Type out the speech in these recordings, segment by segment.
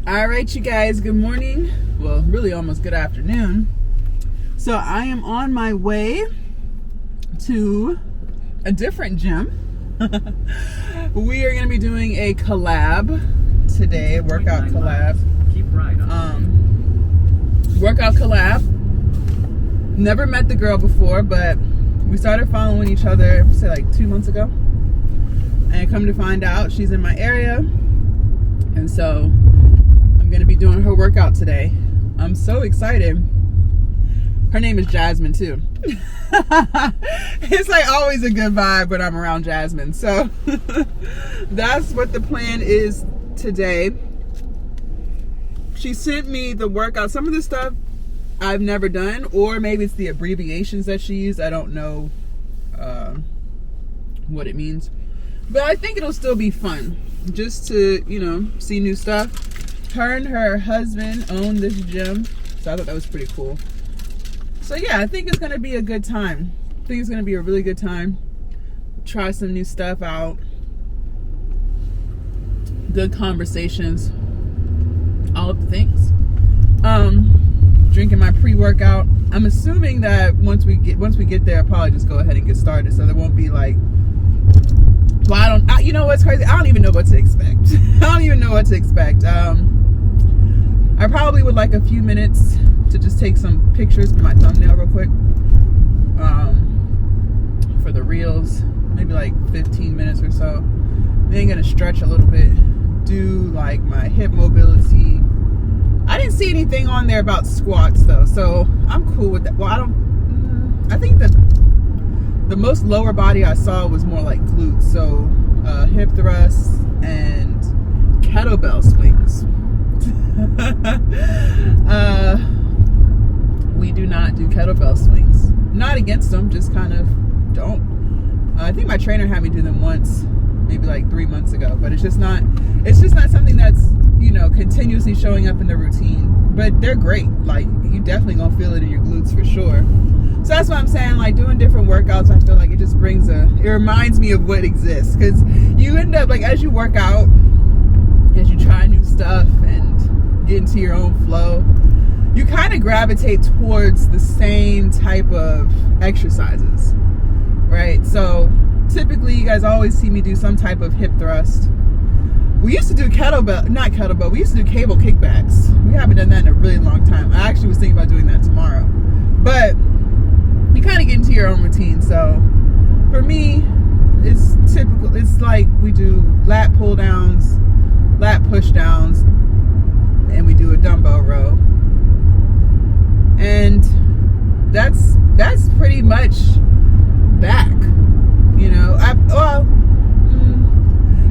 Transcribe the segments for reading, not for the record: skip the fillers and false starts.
All right, you guys, good morning. Well, really almost good afternoon. So I am on my way to a different gym. We are going to be doing a collab today, a workout collab. Keep right Workout collab. Never met the girl before, but we started following each other, say like 2 months ago. And come to find out, she's in my area. And so I'm going to be doing her workout today. I'm so excited. Her name is Jasmine too. It's like always a good vibe when I'm around Jasmine. So that's what the plan is today. She sent me the workout. Some of the stuff I've never done, or maybe it's the abbreviations that she used. I don't know what it means. But I think it'll still be fun just to, see new stuff. Her and her husband own this gym, so I thought that was pretty cool. So yeah, I think it's going to be a good time. I think it's going to be a really good time. Try some new stuff out. Good conversations. All of the things. Drinking my pre-workout. I'm assuming that once we get there, I'll probably just go ahead and get started, so there won't be like, well, you know what's crazy? I don't even know what to expect. I probably would like a few minutes to just take some pictures for my thumbnail real quick. For the reels, maybe like 15 minutes or so. Then gonna stretch a little bit, do like my hip mobility. I didn't see anything on there about squats though, so I'm cool with that. Well, I think that the most lower body I saw was more like glutes, so hip thrusts and kettlebell swings. We do not do kettlebell swings. Not against them, just kind of don't. I think my trainer had me do them once, maybe like 3 months ago, but it's just not something that's, continuously showing up in the routine. But they're great. Like, you definitely gonna feel it in your glutes for sure. So that's what I'm saying, like doing different workouts, I feel like it just it reminds me of what exists. Because you end up, like, as you work out, as you try new stuff and get into your own flow, you kind of gravitate towards the same type of exercises, right? So typically you guys always see me do some type of hip thrust. We used to do we used to do cable kickbacks. We haven't done that in a really long time. I actually was thinking about doing that tomorrow. But you kind of get into your own routine. So for me, it's typical. It's like we do lat pull downs, lat push downs, and we do a dumbbell row. And that's pretty much back.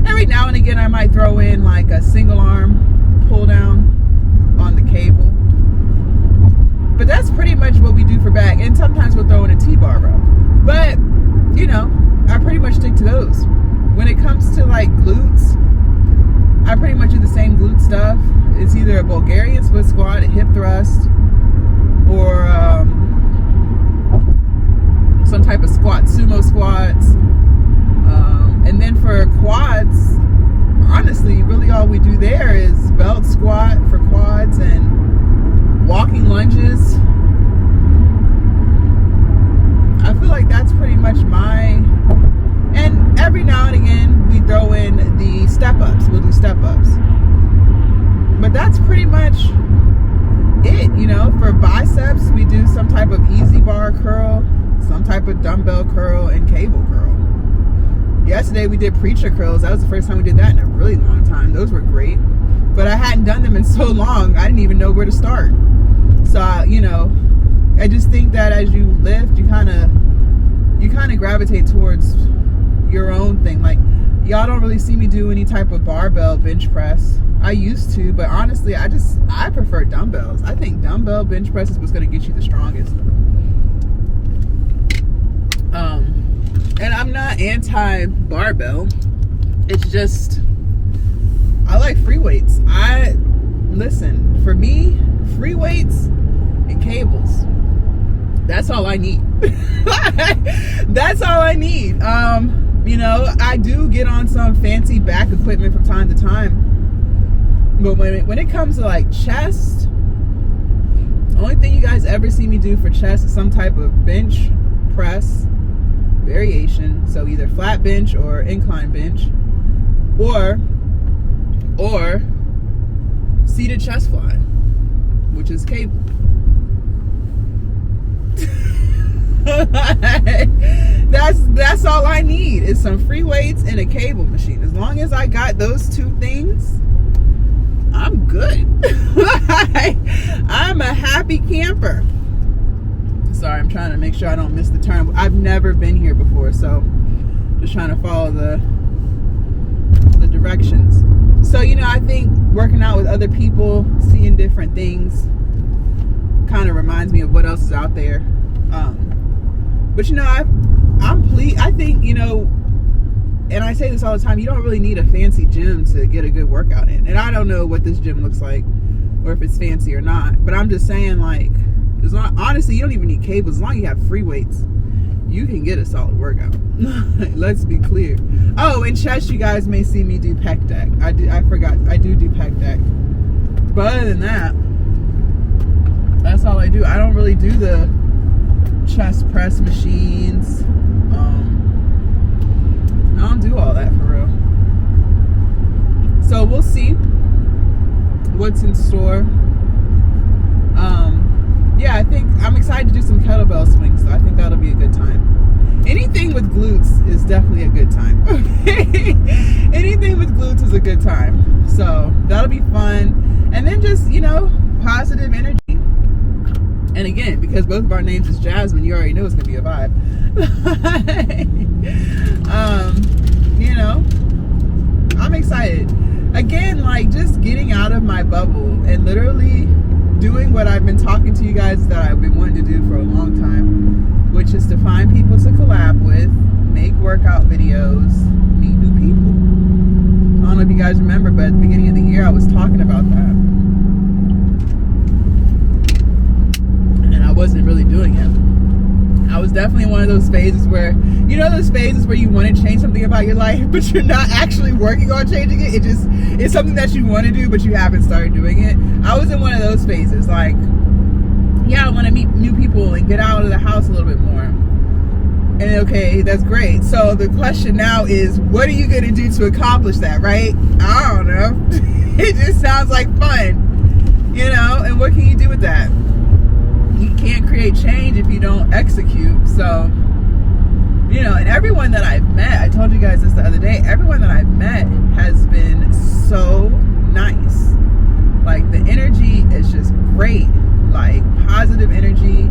Every now and again I might throw in like a single arm pull down on the cable. But that's pretty much what we do for back. And sometimes we'll throw in a T-bar row. But, I pretty much stick to those. When it comes to like glutes, I pretty much do the same glute stuff. It's either a Bulgarian split squat, a hip thrust, or some type of squat, sumo squats. And then for quads, honestly, really all we do there is belt squat for quads and walking lunges. I feel like that's pretty much and every now and again we throw in the step-ups. We'll do step-ups. But that's pretty much it, For biceps, we do some type of easy bar curl, some type of dumbbell curl, and cable curl. Yesterday we did preacher curls. That was the first time we did that in a really long time. Those were great. But I hadn't done them in so long, I didn't even know where to start. So, I just think that as you lift, you kind of gravitate towards your own thing. Like, y'all don't really see me do any type of barbell bench press. I used to, but honestly, I prefer dumbbells. I think dumbbell bench press is what's going to get you the strongest. And I'm not anti-barbell. It's just, I like free weights. Listen, for me, free weights and cables, that's all I need. That's all I need. I do get on some fancy back equipment from time to time. But when it comes to like chest, the only thing you guys ever see me do for chest is some type of bench press variation. So either flat bench or incline bench, or seated chest fly, which is cable. That's all I need is some free weights and a cable machine. As long as I got those two things, I'm good. I'm a happy camper. Sorry, I'm trying to make sure I don't miss the turn. I've never been here before, so just trying to follow the directions. So, you know, I think working out with other people, seeing different things, kind of reminds me of what else is out there. But, you know, I'm pleased. I think, you know, and I say this all the time, you don't really need a fancy gym to get a good workout in. And I don't know what this gym looks like or if it's fancy or not. But I'm just saying, like, honestly, you don't even need cables. As long as you have free weights, you can get a solid workout. Let's be clear. Oh, in chest, you guys may see me do pec deck. I forgot. I do pec deck. But other than that, that's all I do. I don't really do the chest press machines. I don't do all that for real. So we'll see what's in store. Yeah, I think I'm excited to do some kettlebell swings, so I think that'll be a good time. Anything with glutes is definitely a good time. Anything with glutes is a good time. So that'll be fun. And then just, you know, positive energy. And again, because both of our names is Jasmine, you already know it's gonna be a vibe. You know, I'm excited. Again, like just getting out of my bubble and literally doing what I've been talking to you guys that I've been wanting to do for a long time, which is to find people to collab with, make workout videos, meet new people. I don't know if you guys remember, but at the beginning of the year I was talking about that. And I wasn't really doing it. I was definitely in one of those phases where, you know, those phases where you want to change something about your life, but you're not actually working on changing it. It's something that you want to do, but you haven't started doing it. I was in one of those phases. Like, yeah, I want to meet new people and get out of the house a little bit more. And okay, that's great. So the question now is, what are you going to do to accomplish that, right? I don't know. It just sounds like fun, you know, and what can you do with that? You can't create change if you don't execute. So, you know, and everyone that I've met, I told you guys this the other day, everyone that I've met has been so nice. Like, the energy is just great. Like, positive energy,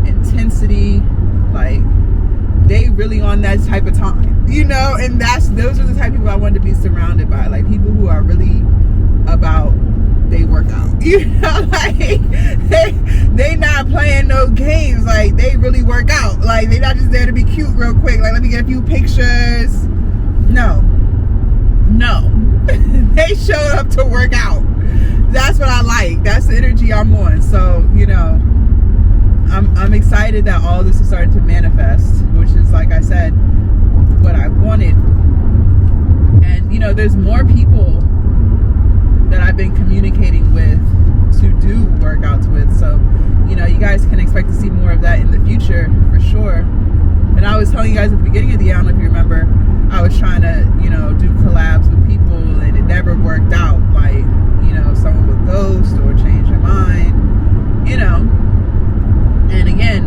intensity, like, they really on that type of time, you know, and those are the type of people I want to be surrounded by. Like, people who are really about they work out, you know, like they not playing no games, like they really work out, like they not just there to be cute real quick, like let me get a few pictures. No they showed up to work out. That's what I like. That's the energy I'm on. So, you know, I'm excited that all this is starting to manifest, which is, like I said, what I wanted. And, you know, there's more people that I've been communicating with to do workouts with. So, you know, you guys can expect to see more of that in the future for sure. And I was telling you guys at the beginning of the year, I don't know if you remember, I was trying to, you know, do collabs with people and it never worked out. Like, you know, someone would ghost or change their mind, you know. And again,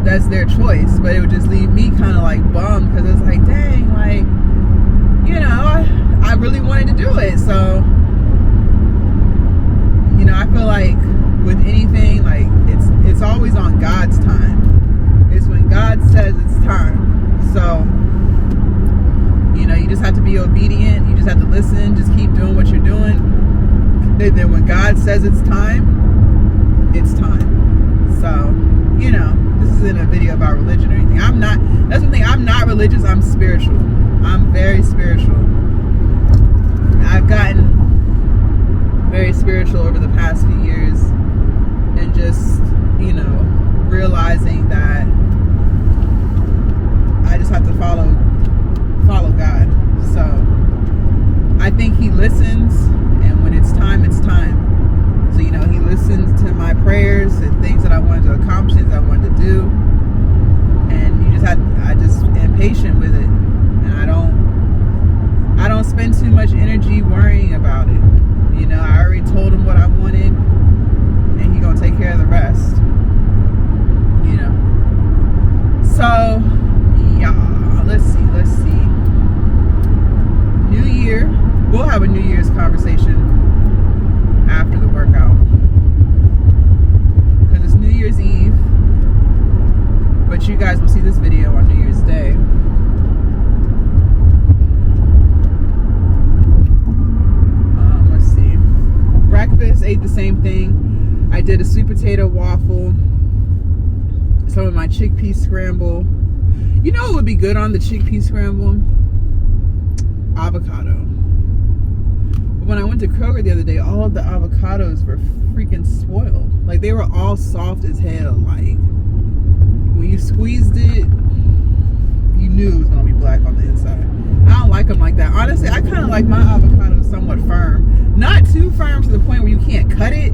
that's their choice, but it would just leave me kind of like bummed because it's like, dang, like, you know, I really wanted to do it. So, you know, I feel like with anything, like it's always on God's time. It's when God says it's time. So, you know, you just have to be obedient. You just have to listen. Just keep doing what you're doing. And then when God says it's time, it's time. So, you know, this isn't a video about religion or anything. That's the thing, I'm not religious, I'm spiritual. I'm very spiritual. I've gotten very spiritual over the past few years and just, you know, realizing that I just have to follow God. So I think he listens, and when it's time, it's time. about it. You know, I already told him what I wanted, and he gonna take care of the rest. You know. So, yeah, let's see. New Year. We'll have a New Year's conversation after the workout. Because it's New Year's Eve. But you guys will see this video on New Year's Day. Let's see. Breakfast, ate the same thing. I did a sweet potato waffle. Some of my chickpea scramble. You know what would be good on the chickpea scramble? Avocado. But when I went to Kroger the other day, all of the avocados were freaking spoiled. Like, they were all soft as hell. Like, when you squeezed it, you knew it was gonna be black on the inside. I don't like them like that. Honestly, I kind of like my avocados somewhat firm. Not too firm to the point where you can't cut it,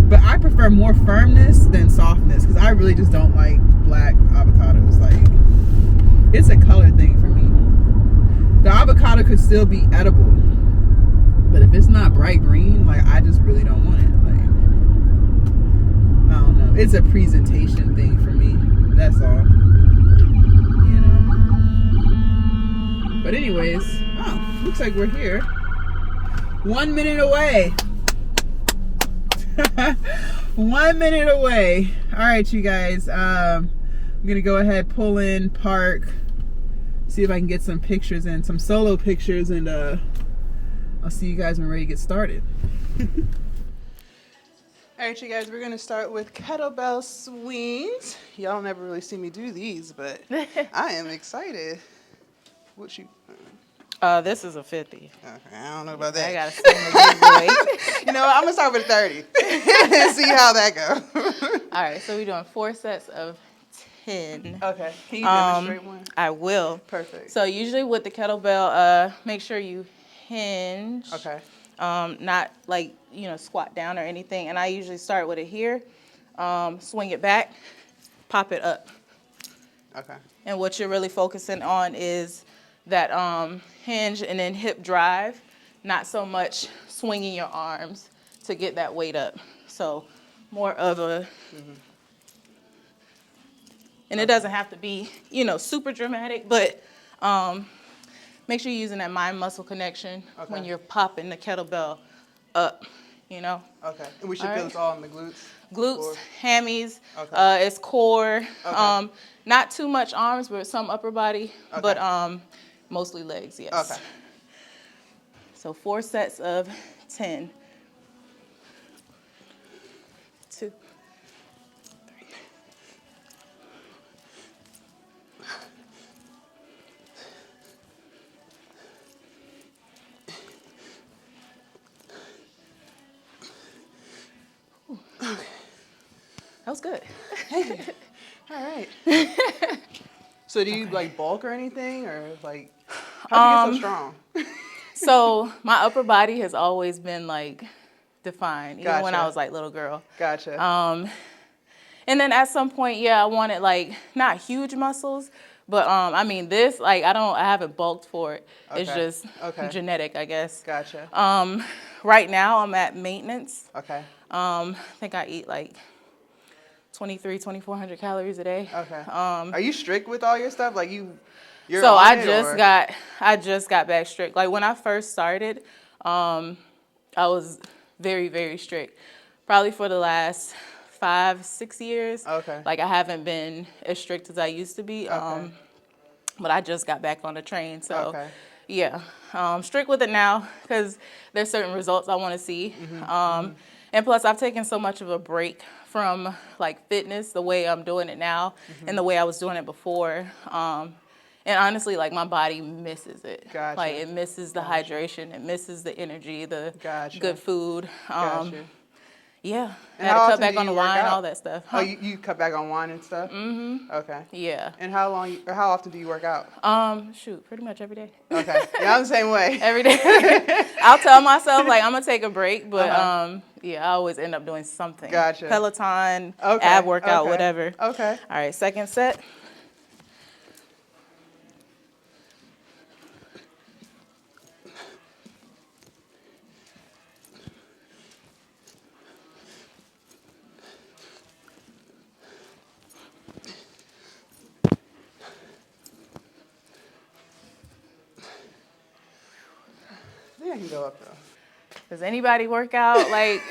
but I prefer more firmness than softness, because I really just don't like black avocados. Like, it's a color thing for me. The avocado could still be edible, but if it's not bright green, like, I just really don't want it. Like, I don't know. It's a presentation thing for me. That's all. You know. But anyways, oh, looks like we're here. 1 minute away. 1 minute away. All right, you guys. I'm gonna go ahead, pull in, park, see if I can get some pictures in, some solo pictures, and I'll see you guys when we're ready to get started. All right, you guys, we're gonna start with kettlebell swings. Y'all never really see me do these, but I am excited. What you? This is a 50. Okay, I don't know about that. I gotta sing the big boy. You know what? I'm gonna start with 30 and see how that goes. All right, so we're doing 4 sets of 10. Okay. Can you demonstrate one? I will. Perfect. So usually with the kettlebell, make sure you hinge. Okay. Not like, squat down or anything. And I usually start with it here, swing it back, pop it up. Okay. And what you're really focusing on is that hinge and then hip drive, not so much swinging your arms to get that weight up. So more of a, and it doesn't have to be, super dramatic, but make sure you're using that mind-muscle connection when you're popping the kettlebell up, Okay. And we should feel this all in the glutes? Glutes, hammies, Okay. it's core. Okay. Not too much arms, but some upper body, Okay. but mostly legs, yes. Okay. So 4 sets of 10. 2, 3. Okay. That was good. All right. So do you like bulk or anything, or like how do you get so strong? So my upper body has always been like defined, even when I Gotcha. was like little girl. Gotcha. And then at some point, I wanted like not huge muscles, but I haven't bulked for it. Okay. It's just genetic, I guess. Gotcha. Right now I'm at maintenance. Okay. I think I eat like 2,400 calories a day. Okay. Are you strict with all your stuff? Like you're so on I it, just got back strict. Like when I first started, I was very, very strict. Probably for the last 5-6 years. Okay. Like I haven't been as strict as I used to be. Okay. But I just got back on the train. So Okay. yeah, strict with it now because there's certain results I want to see. And plus I've taken so much of a break from like fitness, the way I'm doing it now and the way I was doing it before. And honestly, like my body misses it. Gotcha. Like it misses the hydration, it misses the energy, the good food. Yeah, And I had how to cut often back do on the you work wine, out? all that stuff. Oh, you cut back on wine and stuff? Mm-hmm. Okay. Yeah. And how often do you work out? Pretty much every day. Okay. Yeah, I'm the same way. Every day. I'll tell myself like I'm gonna take a break, but I always end up doing something. Gotcha. Peloton, ab workout, whatever. Okay. All right, second set. can go up though. Does anybody work out like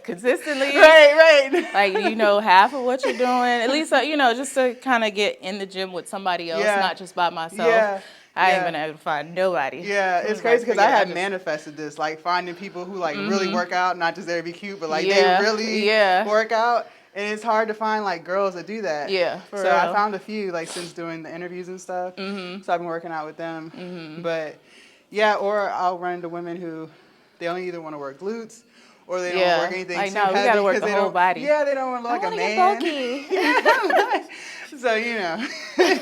consistently? Right. Like, you know, half of what you're doing, at least, you know, just to kind of get in the gym with somebody else, not just by myself. Yeah. I ain't been able to find nobody. Yeah, it's crazy because I had manifested this, like finding people who like really work out, not just there to be cute, but like they really work out. And it's hard to find like girls that do that. Yeah, for so real. I found a few like since doing the interviews and stuff. So I've been working out with them. But yeah, or I'll run into women who they only either want to work glutes or they don't want to work anything like, too no, heavy. We gotta work the whole body. Yeah, they don't want to look like a man. I want to get bulky. So, you know,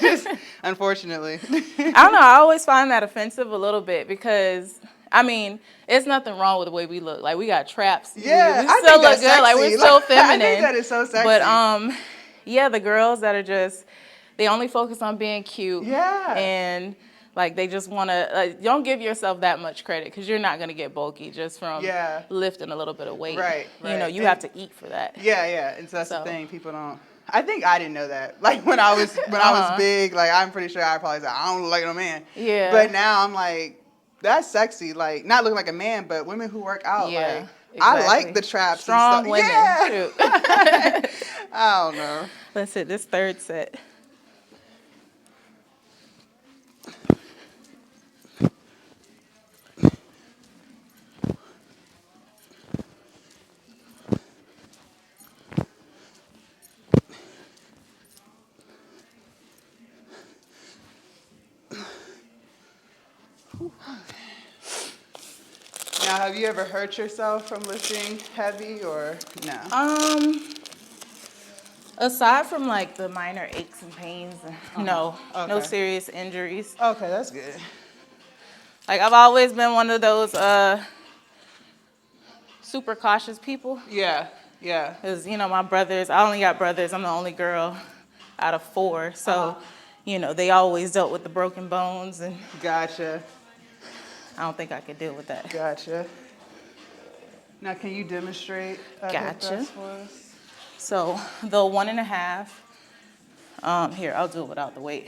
just unfortunately. I don't know. I always find that offensive a little bit because, I mean, it's nothing wrong with the way we look. Like, we got traps. Yeah, we still look good. Sexy. Like, we're still feminine. I think that is so sexy. But, yeah, the girls that are just, they only focus on being cute. Yeah. And, like, they just want to, like, don't give yourself that much credit because you're not going to get bulky just from lifting a little bit of weight. Right. You know, you have to eat for that. Yeah. And so that's the thing. People don't. I think I didn't know that. Like when I was big, like I'm pretty sure I probably said I don't look like no man. Yeah. But now I'm like, that's sexy. Like not looking like a man, but women who work out. Yeah. Like Exactly. I like the traps. Strong and stuff. women. Yeah. I don't know. Let's hit this third set. Now, have you ever hurt yourself from lifting heavy or no? Aside from like the minor aches and pains, no serious injuries. Okay, that's good. Like I've always been one of those super cautious people. Yeah. Because you know my brothers, I only got brothers. I'm the only girl out of 4, so you know they always dealt with the broken bones and. Gotcha. I don't think I could deal with that. Gotcha. Now, can you demonstrate hip thrust for us? So the 1.5. Here, I'll do it without the weight.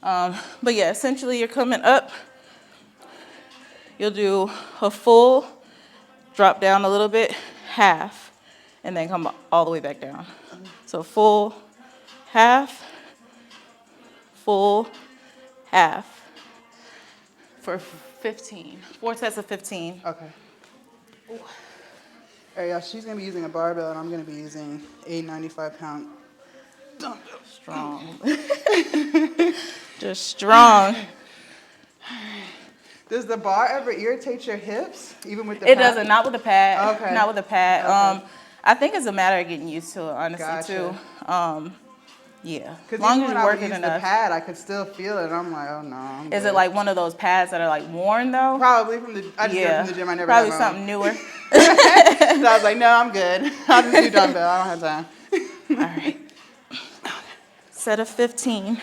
But yeah, essentially you're coming up. You'll do a full, drop down a little bit, half, and then come all the way back down. So full, half, full, half. For 15. 4 sets of 15. Okay. Ooh. All right, y'all, she's going to be using a barbell, and I'm going to be using a 95-pound dumbbell. Strong. Just strong. Does the bar ever irritate your hips, even with the pad? It doesn't, not with the pad. Okay. Not with the pad. Okay. I think it's a matter of getting used to it, honestly, too. Yeah. As long as you're working enough. The pad, I could still feel it. I'm like, oh no. I'm Is good. it like one of those pads that are like worn though? Probably from the. I just did it from the gym. I never. Probably something newer. So I was like, no, I'm good. I'll just do dumbbell. I don't have time. All right. Set of 15.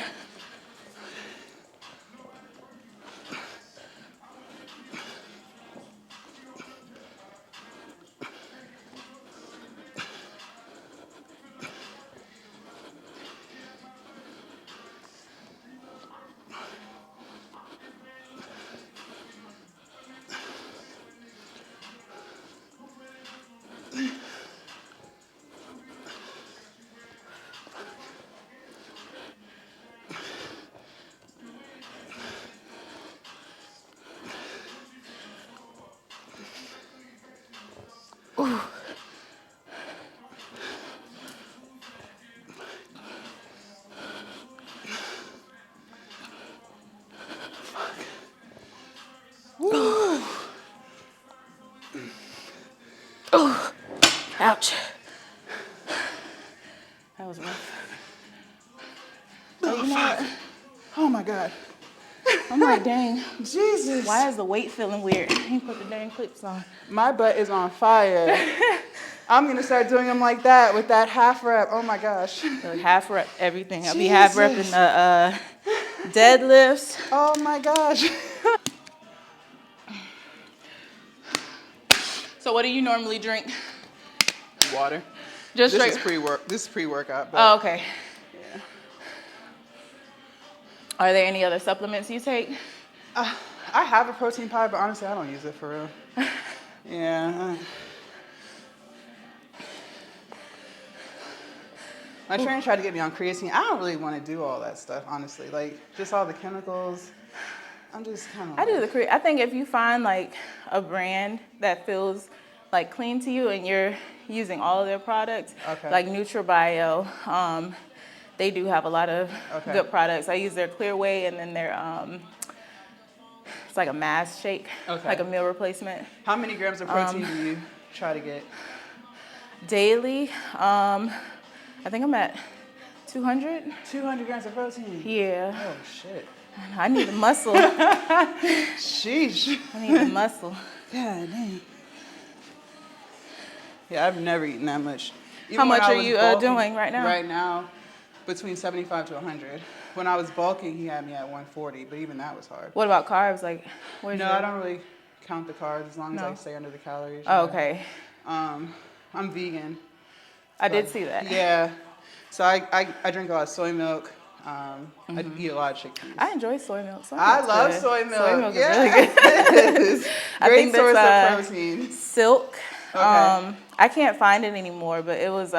Ooh. Ooh. Ooh. Ouch. That was rough. Oh, fuck. Oh my God. I'm like, dang. Jesus. Why is the weight feeling weird? You put the dang clips on. My butt is on fire. I'm going to start doing them like that with that half rep. Oh my gosh. Like half rep everything. I'll be half repping the deadlifts. Oh my gosh. So what do you normally drink? Water. Just straight. This is pre-workout. Oh, okay. Yeah. Are there any other supplements you take? I have a protein powder, but honestly, I don't use it for real. Yeah. My trainer tried to get me on creatine. I don't really want to do all that stuff, honestly. Like, just all the chemicals. I'm just kind of. I do the creatine. I think if you find like a brand that feels like clean to you and you're using all of their products, like NutraBio, they do have a lot of good products. I use their Clear Whey and then their it's like a mass shake, like a meal replacement. How many grams of protein do you try to get? Daily, I think I'm at 200. 200 grams of protein? Yeah. Oh, shit. I need the muscle. Sheesh. I need the muscle. God dang. Yeah, I've never eaten that much. How much are you doing right now? Right now, between 75 to 100. When I was bulking, he had me at 140, but even that was hard. What about carbs? Like, I don't really count the carbs as long as I stay under the calories. Oh, okay. I'm vegan. I did see that. Yeah. So I drink a lot of soy milk. I eat a lot of chickpeas. I enjoy soy milk. I love soy milk. Soy milk is really good. Great source of protein. Silk. I can't find it anymore, but it was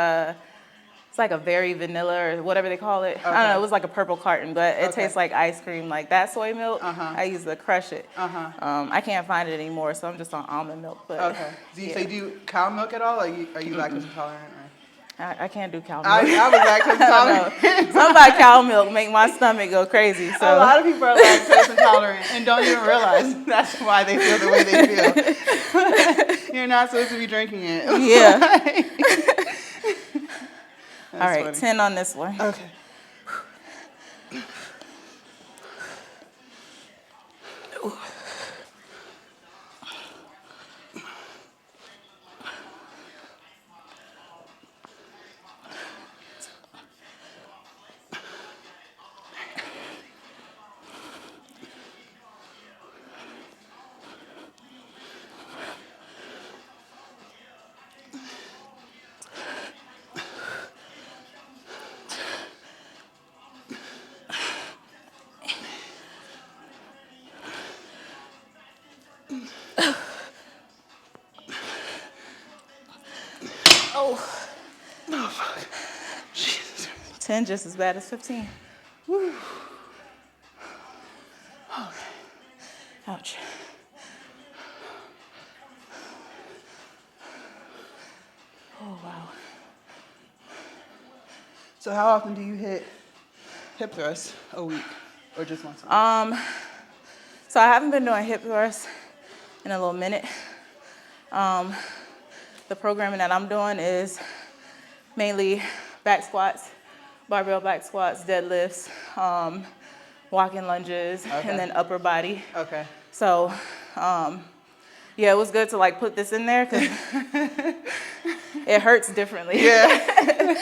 it's like a very vanilla or whatever they call it. I don't know. It was like a purple carton, but it tastes like ice cream. Like that soy milk, I used to crush it. I can't find it anymore, so I'm just on almond milk. But do you cow milk at all? Are you lactose intolerant? I can't do cow milk. I was lactose intolerant. Something about cow milk make my stomach go crazy. So a lot of people are lactose intolerant and don't even realize that's why they feel the way they feel. You're not supposed to be drinking it. Yeah. All right, funny. 10 on this one. Okay. Oh, fuck. Jesus. 10 just as bad as 15. Woo. Oh. Ouch. Oh, wow. So how often do you hit hip thrusts a week or just once a week? So I haven't been doing hip thrusts in a little minute. The programming that I'm doing is mainly back squats, barbell back squats, deadlifts, walking lunges, and then upper body. Okay. So, yeah, it was good to like put this in there because it hurts differently. Yeah.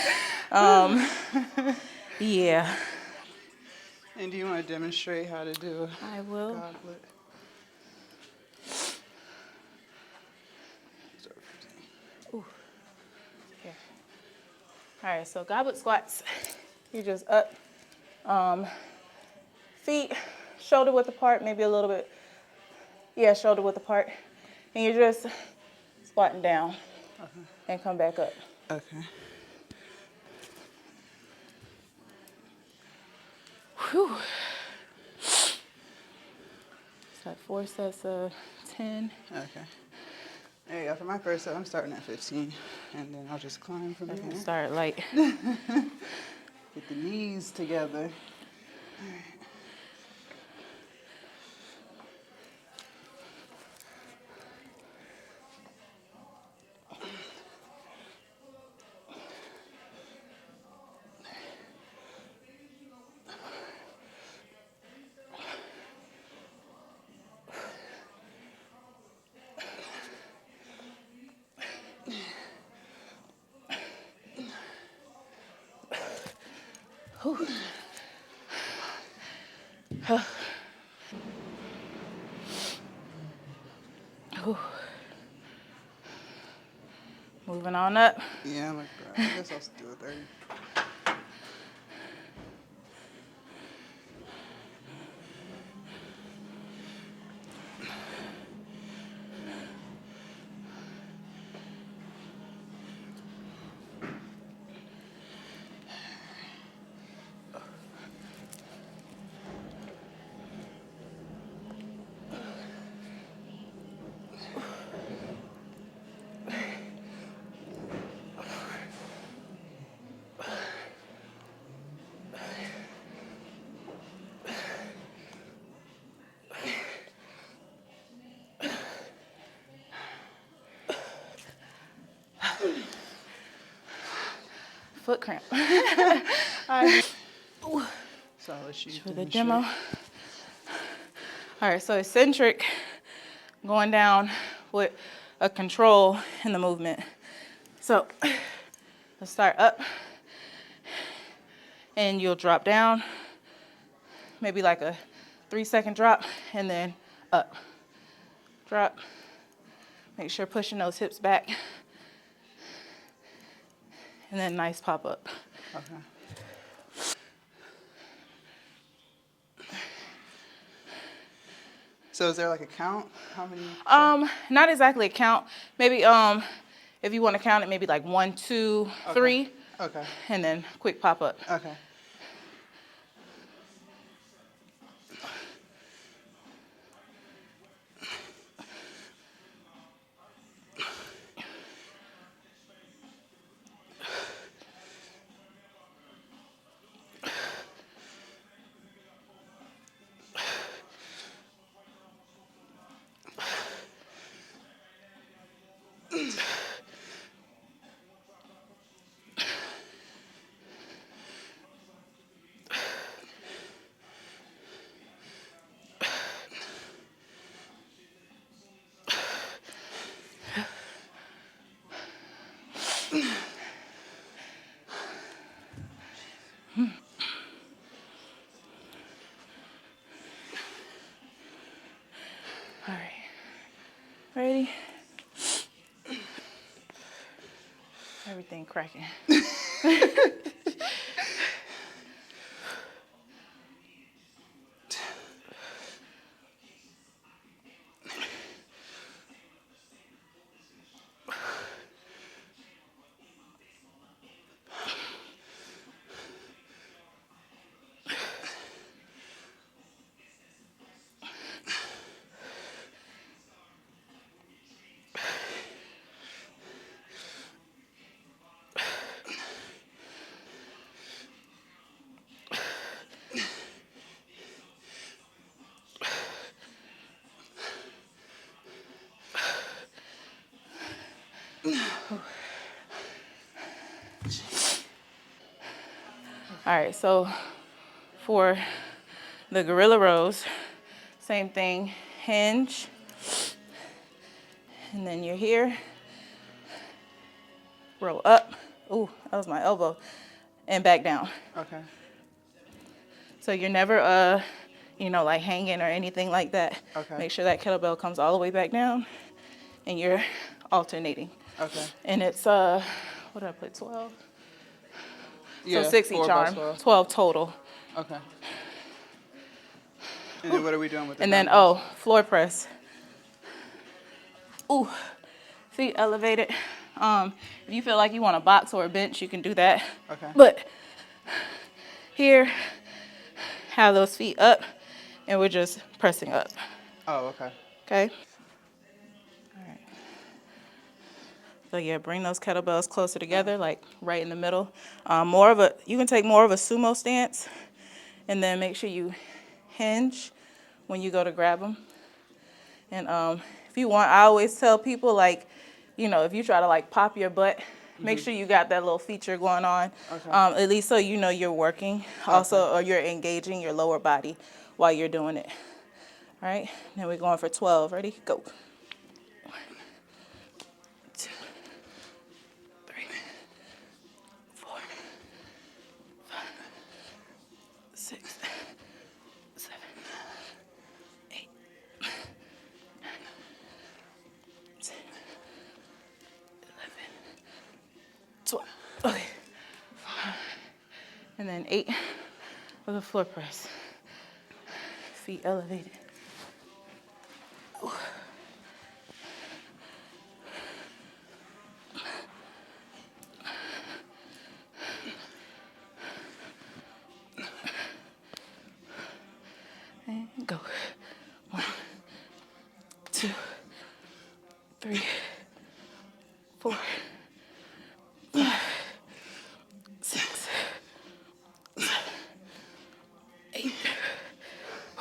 Yeah. And do you want to demonstrate how to do a I will. goblet? Ooh. Here. All right, so goblet squats. You just up, feet shoulder width apart, maybe a little bit. Yeah, shoulder width apart. And you're just squatting down and come back up. Okay. Whew. So 4 sets of 10. Okay. There you go. For my first set, I'm starting at 15, and then I'll just climb from there. Start light. Get the knees together. All right. Moving on up. Yeah, like that. I guess I'll do a 30. foot cramp. So let's use For the demo. All right, so eccentric, going down with a control in the movement. So let's start up, and you'll drop down, maybe like a 3-second drop, and then up. Drop. Make sure pushing those hips back. And then nice pop up. Okay. So is there like a count? How many? Not exactly a count. Maybe if you want to count it, maybe like 1, 2, 3. Okay. And then quick pop up. Okay. All right. Ready? Everything cracking. All right, so for the gorilla rows, same thing, hinge, and then you're here, roll up, ooh, that was my elbow, and back down. Okay. So you're never, like hanging or anything like that. Okay. Make sure that kettlebell comes all the way back down, and you're alternating. Okay. And it's, what did I put, 12? Yeah, So 6 each 4 by arm, 12. 12 total. Okay. And then what are we doing with the And then, dumbbells? floor press. Ooh, feet elevated. If you feel like you want a box or a bench, you can do that. Okay. But here, have those feet up, and we're just pressing up. Oh, okay. Okay? All right. So yeah, bring those kettlebells closer together, like right in the middle. You can take more of a sumo stance, and then make sure you hinge when you go to grab them. And if you want, I always tell people, like, if you try to like pop your butt, make sure you got that little feature going on, Okay. at least so you know you're working, also, or you're engaging your lower body while you're doing it. All right, now we're going for 12. Ready? Go. 1, 2, 3, 4, 5, 6, 7, 8, 9, 10, 11, 12. Okay. And then 8 with a floor press. Feet elevated. Ooh. And go. 1, 2, 3, 4, 5, 6, 7, 8.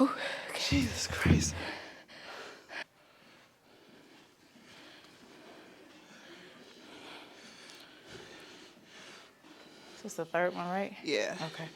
Ooh, okay. Jesus Christ. So This is the third one, right? Yeah. Okay.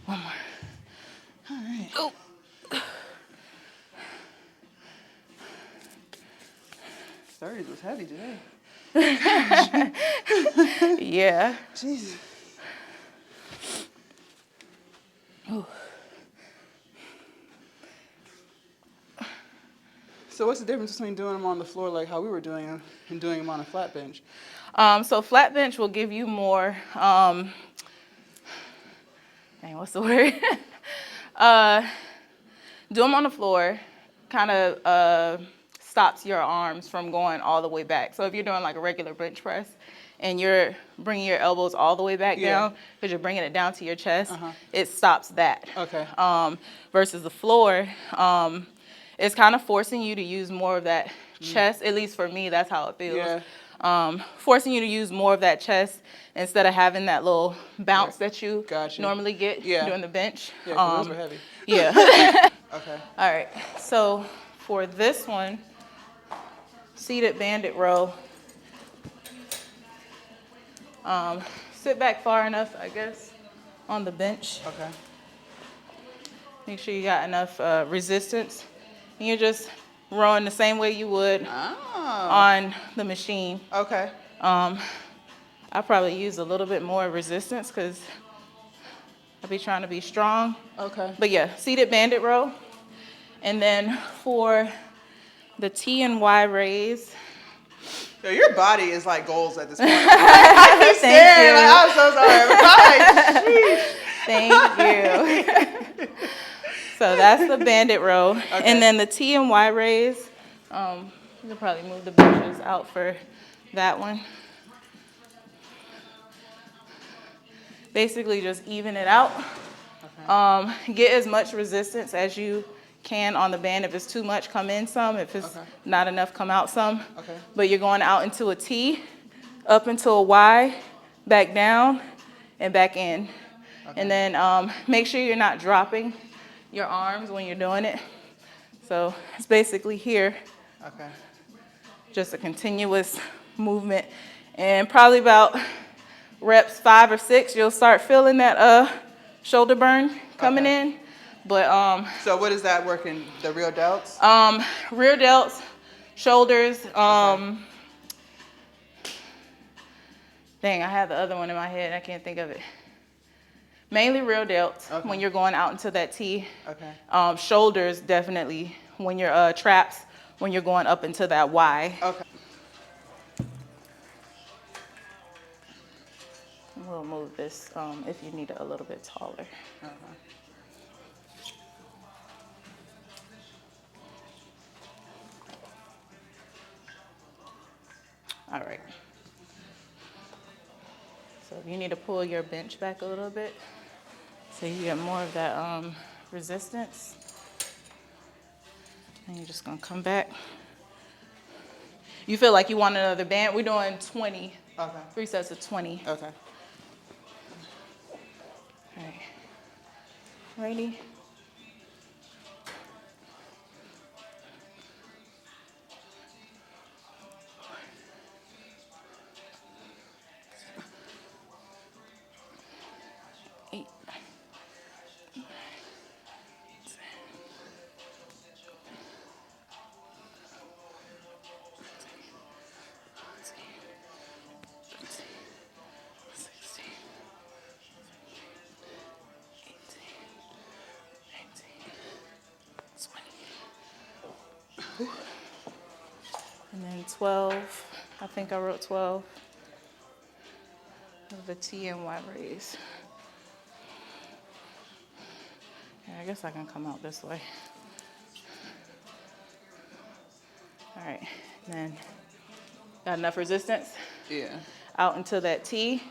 One more. All right. Oh. 30s was heavy today. Yeah. Jesus. Ooh. So what's the difference between doing them on the floor like how we were doing them and doing them on a flat bench? So flat bench will give you more, dang, what's the word? Do them on the floor, kind of stops your arms from going all the way back. So if you're doing like a regular bench press and you're bringing your elbows all the way back down because you're bringing it down to your chest, it stops that. Okay. Versus the floor, it's kind of forcing you to use more of that chest. At least for me, that's how it feels. Yeah. Forcing you to use more of that chest instead of having that little bounce that you normally get doing the bench. Yeah, 'cause those were heavy. Yeah. Okay. All right. So for this one, seated bandit row. Sit back far enough, I guess, on the bench. Okay. Make sure you got enough resistance. And you're just rowing the same way you would on the machine. Okay. I probably use a little bit more resistance because I'll be trying to be strong. Okay. But yeah, seated bandit row. And then for the T and Y raise. Yo, your body is like goals at this point. I keep staring. Like, I'm so sorry. Thank you. So that's the bandit row. Okay. And then the T and Y raise. You can probably move the benches out for that one. Basically just even it out. Okay. Get as much resistance as you can on the band. If it's too much, come in some. If it's not enough, come out some. Okay. But you're going out into a T, up into a Y, back down, and back in. Okay. And then make sure you're not dropping your arms when you're doing it. So it's basically here. Okay. Just a continuous movement. And probably about reps 5 or 6, you'll start feeling that shoulder burn coming in. But so what is that working? The rear delts? Rear delts, shoulders. Dang, I have the other one in my head. I can't think of it. Mainly rear delts when you're going out into that T. Okay. Shoulders definitely when you're traps when you're going up into that Y. Okay. We'll move this if you need it a little bit taller. All right. So if you need to pull your bench back a little bit so you get more of that resistance. And you're just gonna come back. You feel like you want another band? We're doing 20. Okay. 3 sets of 20. Okay. All right. Ready? 12. I think I wrote 12 of the TNY raise. Yeah, I guess I can come out this way. All right, and then got enough resistance? Yeah. Out into that T,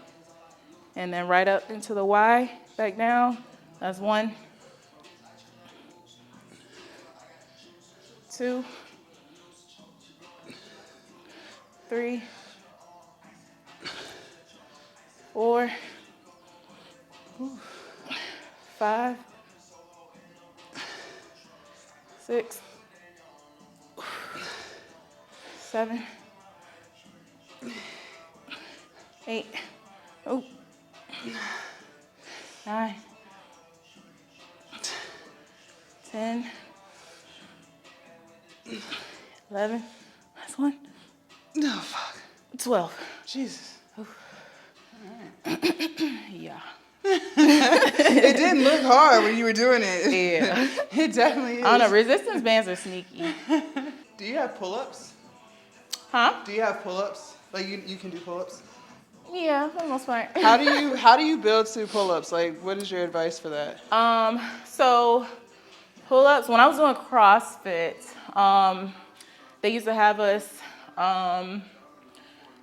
and then right up into the Y, back down. That's 1, 2, 3, 4, 5, 6, 7, 8, 9, 10, 11, that's 1, No, fuck. 12. Jesus. Yeah. It didn't look hard when you were doing it. Yeah. It definitely is. I don't know, resistance bands are sneaky. Do you have pull-ups? Huh? Do you have pull-ups? Like you can do pull-ups? Yeah, for the most part. How do you build to pull-ups? Like, what is your advice for that? So pull-ups, when I was doing CrossFit, they used to have us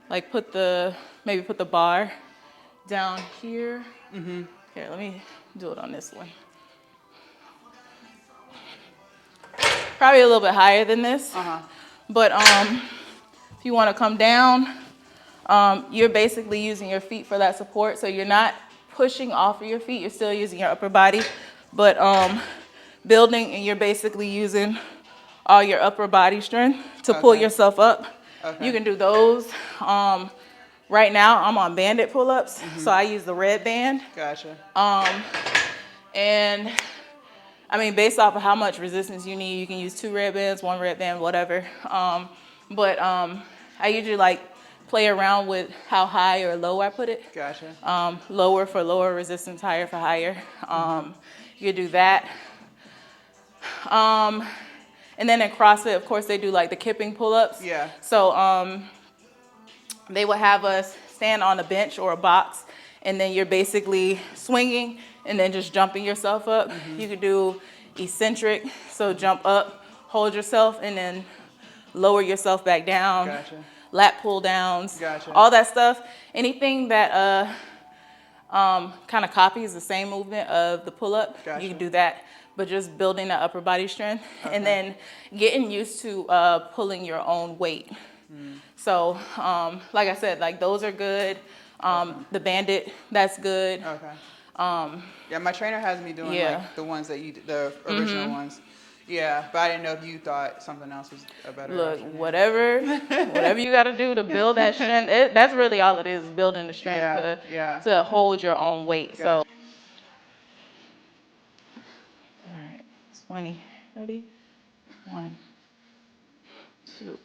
like maybe put the bar down here. Mm-hmm. Here, let me do it on this one. Probably a little bit higher than this. But if you want to come down, you're basically using your feet for that support. So you're not pushing off of your feet. You're still using your upper body. But building, and you're basically using all your upper body strength to pull yourself up. Okay. You can do those. Right now, I'm on banded pull-ups, so I use the red band. Gotcha. And I mean, based off of how much resistance you need, you can use 2 red bands, 1 red band, whatever. But I usually like play around with how high or low I put it. Gotcha. Lower for lower resistance, higher for higher. You could do that. And then in CrossFit, of course, they do like the kipping pull-ups. Yeah. So they would have us stand on a bench or a box, and then you're basically swinging and then just jumping yourself up. You could do eccentric, so jump up, hold yourself, and then lower yourself back down. Gotcha. Lat pull downs. Gotcha. All that stuff. Anything that kind of copies the same movement of the pull-up, Gotcha. you can do that, but just building that upper body strength. Okay. And then getting used to pulling your own weight. So, like I said, like those are good. The bandit, that's good. Okay. Yeah, my trainer has me doing like the ones that the original ones. Yeah, but I didn't know if you thought something else was a better option. Whatever you got to do to build that strength, that's really all it is, building the strength to hold your own weight. Gotcha. So, all right, 20, 30, 1, 2.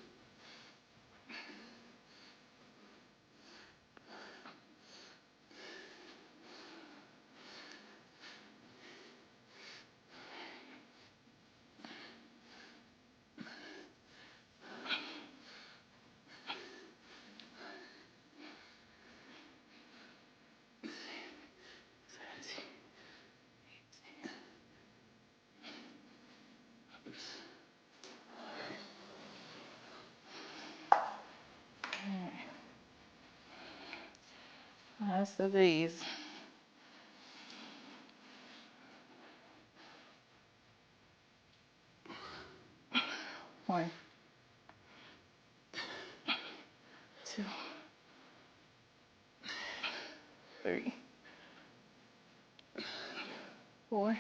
Last of these. 1, 2, 3, 4,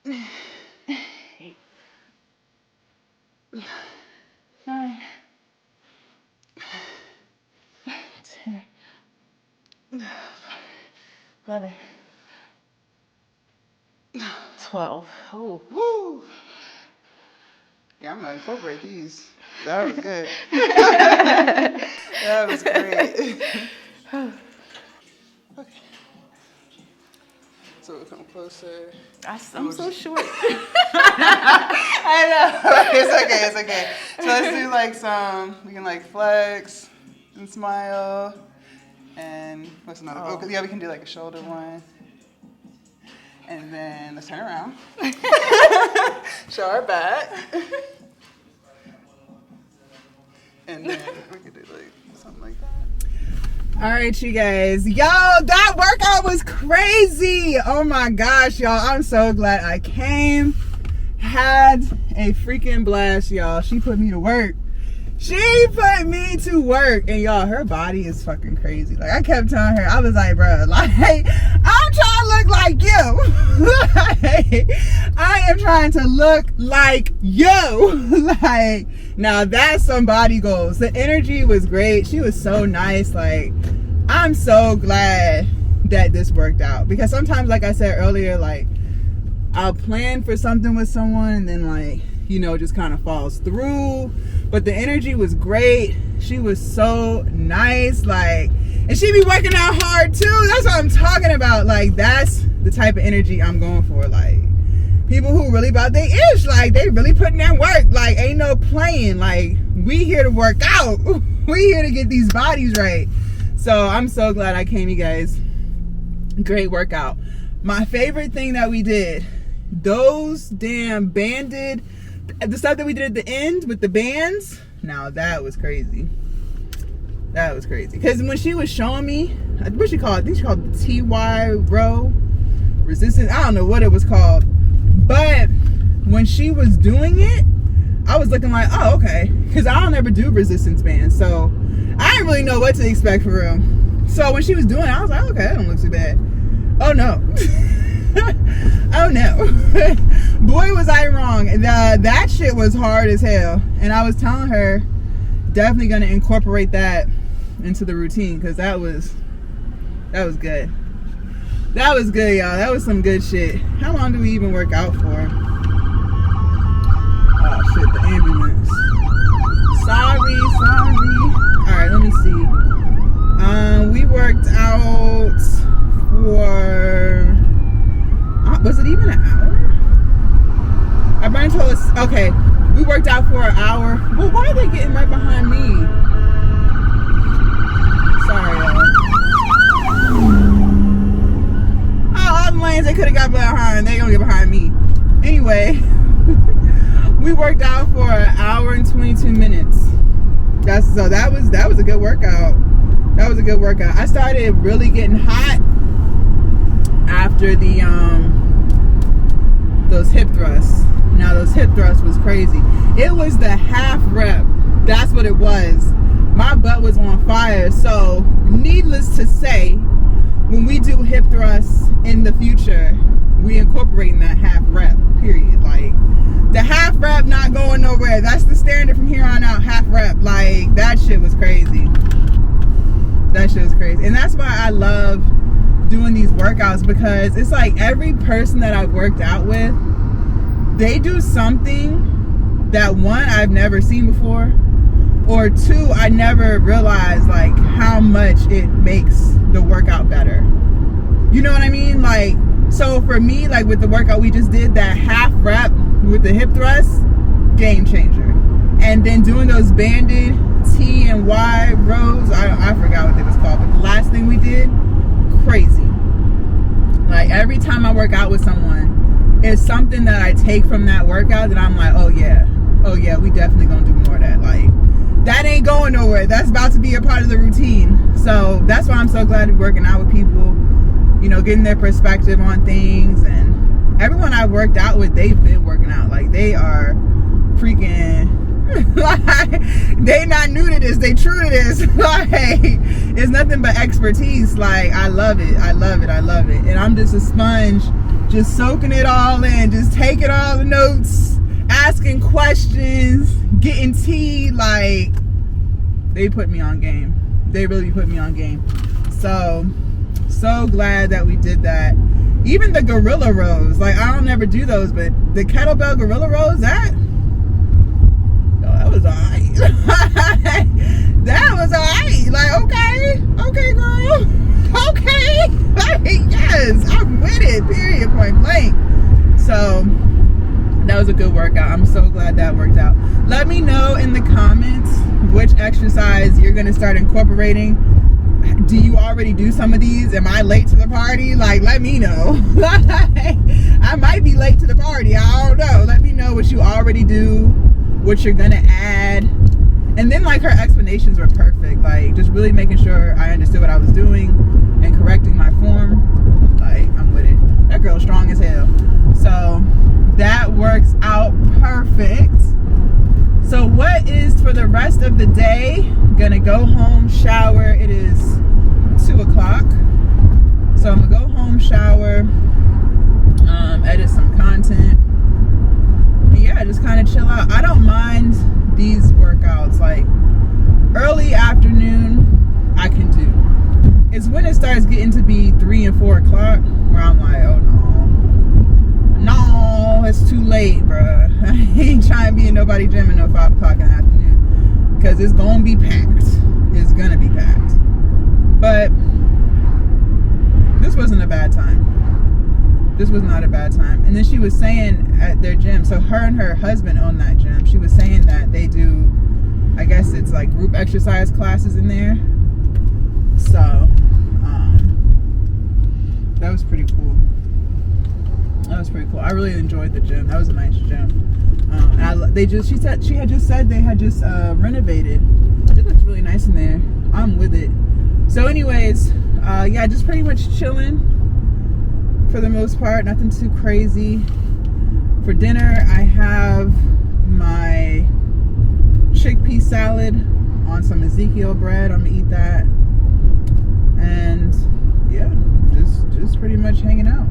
8, 9, 10, 11, 12. Oh. Woo! Yeah, I'm gonna incorporate these. That was good. That was great. Okay. So we'll come closer. I'm so short. I know. It's okay. So let's do like we can like flex and smile. And what's another? Oh, yeah, we can do like a shoulder one. And then let's turn around. Show our back. And then we could do like something like that. All right, you guys. Yo, that workout was crazy. Oh my gosh, y'all. I'm so glad I came. Had a freaking blast, y'all. She put me to work. She put me to work. And y'all, her body is fucking crazy. Like, I kept telling her, I was like, bro, like, I'm trying to look like you. Like, I am trying to look like you. Like, now that's some body goals. The energy was great. She was so nice. Like, I'm so glad that this worked out. Because sometimes, like I said earlier, like, I'll plan for something with someone and then, like, you know, it just kind of falls through. But the energy was great. She was so nice. Like, and she be working out hard too. That's what I'm talking about. Like, that's the type of energy I'm going for. Like, people who really about their ish. Like, they really putting in work. Like, ain't no playing. Like, we here to work out. We here to get these bodies right. So I'm so glad I came, you guys. Great workout. My favorite thing that we did, those damn banded, the stuff that we did at the end with the bands, now that was crazy. That was crazy. Because when she was showing me, what she called it? I think she called it the TY row resistance. I don't know what it was called. But when she was doing it, I was looking like, oh, okay. Because I don't ever do resistance bands. So I didn't really know what to expect for real. So when she was doing it, I was like, okay, that don't look too bad. Oh no. Oh no. Boy, was I wrong. That shit was hard as hell. And I was telling her, definitely gonna incorporate that into the routine, because that was good. That was good, y'all. That was some good shit. How long do we even work out for? Oh shit, the ambulance. Sorry. Alright, let me see. We worked out for, was it even an hour? I ran told us, okay, we worked out for an hour. Well, why are they getting right behind me? Sorry, y'all. Oh, all the lanes they could have got behind, they gonna get behind me. Anyway, we worked out for an hour and 22 minutes. That was a good workout. That was a good workout. I started really getting hot after the those hip thrusts. Now those hip thrusts was crazy. It was the half rep. That's what it was. My butt was on fire. So needless to say, when we do hip thrusts in the future, we incorporating that half rep, period. Like, the half rep not going nowhere. That's the standard from here on out, half rep. Like, that shit was crazy. That shit was crazy. And that's why I love doing these workouts, because it's like every person that I've worked out with, they do something that, one, I've never seen before, or two, I never realized like how much it makes the workout better. You know what I mean? Like, so for me, like with the workout we just did, that half rep with the hip thrust, game changer. And then doing those banded T and Y rows, I forgot what it was called, but the last thing we did, crazy. Like, every time I work out with someone, it's something that I take from that workout that I'm like, oh yeah, we definitely gonna do more of that. Like, that ain't going nowhere. That's about to be a part of the routine. So that's why I'm so glad to be working out with people, you know, getting their perspective on things. And everyone I've worked out with, they've been working out. Like, they are freaking, like, they not new to this, they true to this. Like, it's nothing but expertise. Like, I love it. And I'm just a sponge, just soaking it all in, just taking all the notes, asking questions, getting tea. Like, they put me on game. They really put me on game. So glad that we did that. Even the gorilla rows, like, I don't ever do those, but the kettlebell gorilla rows, that was alright. that was alright. Like, okay, girl. Okay. Like, yes, I'm with it, period, point blank. So that was a good workout. I'm so glad that worked out. Let me know in the comments which exercise you're gonna start incorporating. Do you already do some of these? Am I late to the party? Like, let me know. I might be late to the party. I don't know. Let me know what you already do, what you're gonna add. And then, like, her explanations were perfect. Like, just really making sure I understood what I was doing and correcting my form. Like, I'm with it. That girl's strong as hell. So that works out perfect. So what is for the rest of the day? Gonna go home, shower. It is 2 o'clock. So I'm gonna go home, shower, edit some content. And yeah, just kind of chill out. I don't mind these workouts. Like, early afternoon, I can do. It's when it starts getting to be 3 and 4 o'clock where I'm like, oh no, it's too late, bruh. I ain't trying to be in nobody gym at no 5 o'clock in the afternoon, because it's gonna be packed. It's gonna be packed. But this wasn't a bad time. This was not a bad time. And then she was saying at their gym, so her and her husband own that gym. She was saying that they do, I guess it's like group exercise classes in there. So that was pretty cool. That was pretty cool. I really enjoyed the gym. That was a nice gym. She had just said they had just renovated. It looks really nice in there. I'm with it. So anyways, yeah, just pretty much chilling for the most part. Nothing too crazy. For dinner, I have my chickpea salad on some Ezekiel bread. I'm gonna eat that. And yeah, just pretty much hanging out.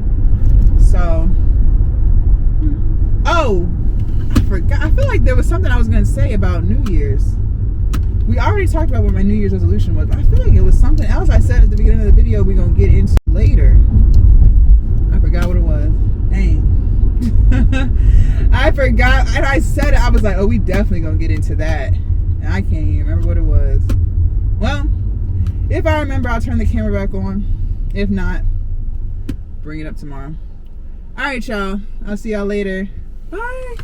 So, oh, I forgot. I feel like there was something I was going to say about New Year's. We already talked about what my New Year's resolution was, but I feel like it was something else I said at the beginning of the video we're going to get into later. I forgot what it was. Dang. I forgot. And I said it. I was like, oh, we definitely going to get into that. And I can't even remember what it was. Well, if I remember, I'll turn the camera back on. If not, bring it up tomorrow. All right, y'all. I'll see y'all later. Bye.